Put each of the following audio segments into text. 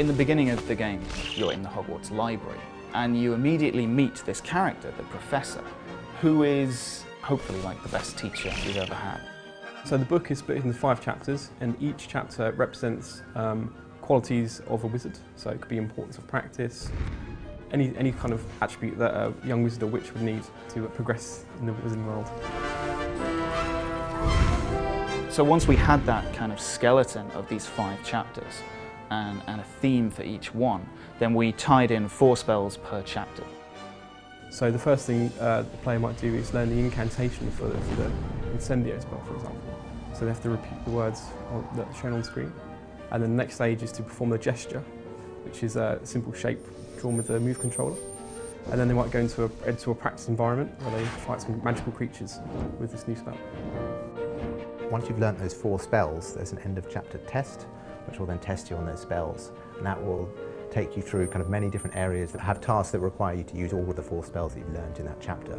In the beginning of the game, you're in the Hogwarts library, and you immediately meet this character, the Professor, who is hopefully like the best teacher you've ever had. So the book is split into 5 chapters, and each chapter represents qualities of a wizard. So it could be importance of practice, any kind of attribute that a young wizard or witch would need to progress in the wizarding world. So once we had that kind of skeleton of these 5 chapters and a theme for each one, then we tied in 4 spells per chapter. So the first thing the player might do is learn the incantation for the incendio spell, for example. So they have to repeat the words that are shown on screen. And then the next stage is to perform the gesture, which is a simple shape drawn with the move controller. And then they might go into a practice environment where they fight some magical creatures with this new spell. Once you've learnt those 4 spells, there's an end of chapter test, which will then test you on those spells. And that will take you through kind of many different areas that have tasks that require you to use all of the 4 spells that you've learned in that chapter.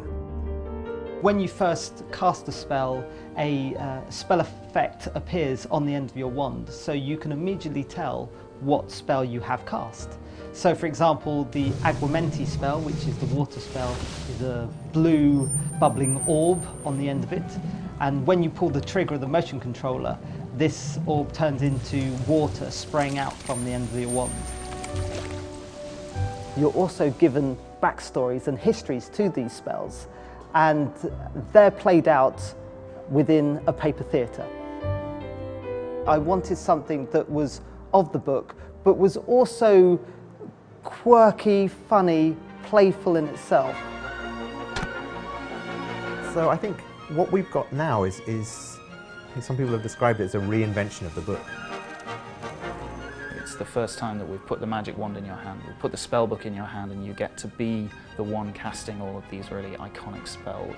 When you first cast a spell, a spell effect appears on the end of your wand, so you can immediately tell what spell you have cast. So for example, the Aguamenti spell, which is the water spell, is a blue bubbling orb on the end of it. And when you pull the trigger of the motion controller, this orb turns into water spraying out from the end of your wand. You're also given backstories and histories to these spells, and they're played out within a paper theatre. I wanted something that was of the book, but was also quirky, funny, playful in itself. So I think what we've got now is some people have described it as a reinvention of the book. It's the first time that we've put the magic wand in your hand, we've put the spell book in your hand, and you get to be the one casting all of these really iconic spells.